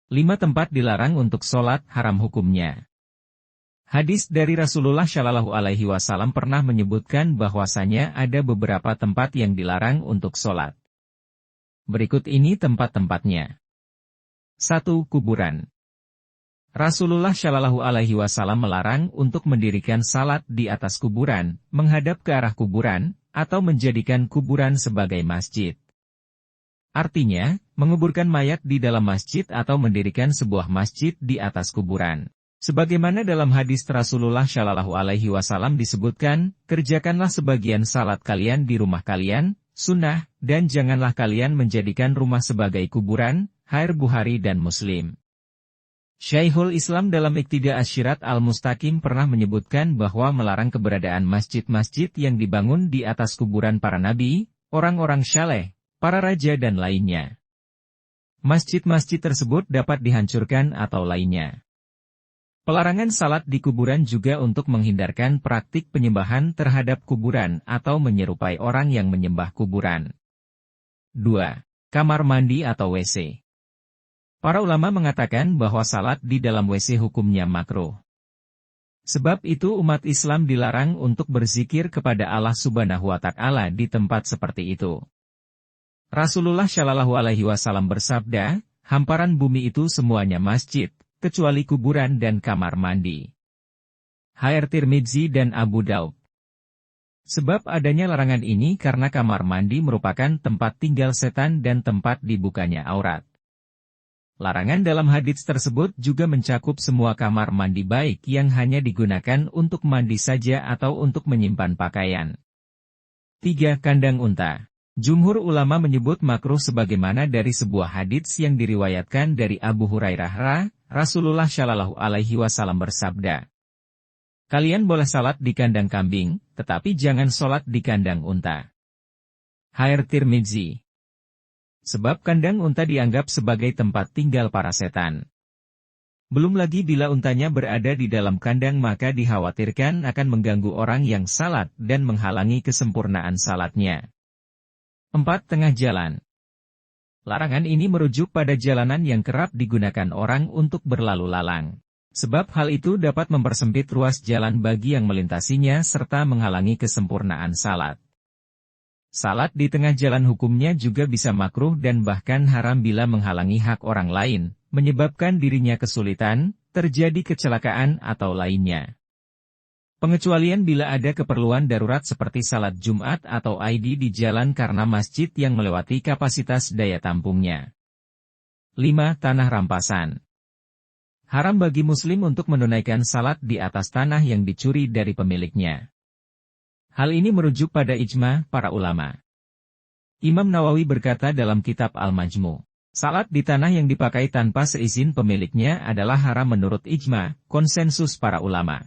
5 tempat dilarang untuk sholat haram hukumnya. Hadis dari Rasulullah Shallallahu Alaihi Wasallam pernah menyebutkan bahwasanya ada beberapa tempat yang dilarang untuk sholat. Berikut ini tempat-tempatnya. 1. Kuburan. Rasulullah Shallallahu Alaihi Wasallam melarang untuk mendirikan salat di atas kuburan, menghadap ke arah kuburan, atau menjadikan kuburan sebagai masjid. Artinya, menguburkan mayat di dalam masjid atau mendirikan sebuah masjid di atas kuburan. Sebagaimana dalam hadis Rasulullah Shallallahu Alaihi Wasallam disebutkan, kerjakanlah sebagian salat kalian di rumah kalian, sunnah, dan janganlah kalian menjadikan rumah sebagai kuburan, Sahih Bukhari dan Muslim. Syekhul Islam dalam Iqtida Asy-Syirat Al-Mustaqim pernah menyebutkan bahwa melarang keberadaan masjid-masjid yang dibangun di atas kuburan para nabi, orang-orang saleh, para raja dan lainnya. Masjid-masjid tersebut dapat dihancurkan atau lainnya. Pelarangan salat di kuburan juga untuk menghindarkan praktik penyembahan terhadap kuburan atau menyerupai orang yang menyembah kuburan. 2. Kamar mandi atau WC. Para ulama mengatakan bahwa salat di dalam WC hukumnya makruh. Sebab itu umat Islam dilarang untuk berzikir kepada Allah Subhanahu wa Ta'ala di tempat seperti itu. Rasulullah Shallallahu Alaihi Wasallam bersabda, hamparan bumi itu semuanya masjid, kecuali kuburan dan kamar mandi. Sahih Tirmidzi dan Abu Daud. Sebab adanya larangan ini karena kamar mandi merupakan tempat tinggal setan dan tempat dibukanya aurat. Larangan dalam hadits tersebut juga mencakup semua kamar mandi baik yang hanya digunakan untuk mandi saja atau untuk menyimpan pakaian. 3. Kandang unta. Jumhur ulama menyebut makruh sebagaimana dari sebuah hadits yang diriwayatkan dari Abu Hurairah, Rasulullah Shallallahu Alaihi Wasallam bersabda, kalian boleh salat di kandang kambing, tetapi jangan salat di kandang unta. Sahih Tirmidzi. Sebab kandang unta dianggap sebagai tempat tinggal para setan. Belum lagi bila untanya berada di dalam kandang maka dikhawatirkan akan mengganggu orang yang salat dan menghalangi kesempurnaan salatnya. 4. Tengah jalan. Larangan ini merujuk pada jalanan yang kerap digunakan orang untuk berlalu lalang. Sebab hal itu dapat mempersempit ruas jalan bagi yang melintasinya serta menghalangi kesempurnaan salat. Salat di tengah jalan hukumnya juga bisa makruh dan bahkan haram bila menghalangi hak orang lain, menyebabkan dirinya kesulitan, terjadi kecelakaan atau lainnya. Pengecualian bila ada keperluan darurat seperti salat Jumat atau Id di jalan karena masjid yang melewati kapasitas daya tampungnya. 5. Tanah rampasan. Haram bagi muslim untuk menunaikan salat di atas tanah yang dicuri dari pemiliknya. Hal ini merujuk pada ijma para ulama. Imam Nawawi berkata dalam kitab Al-Majmu', salat di tanah yang dipakai tanpa seizin pemiliknya adalah haram menurut ijma, konsensus para ulama.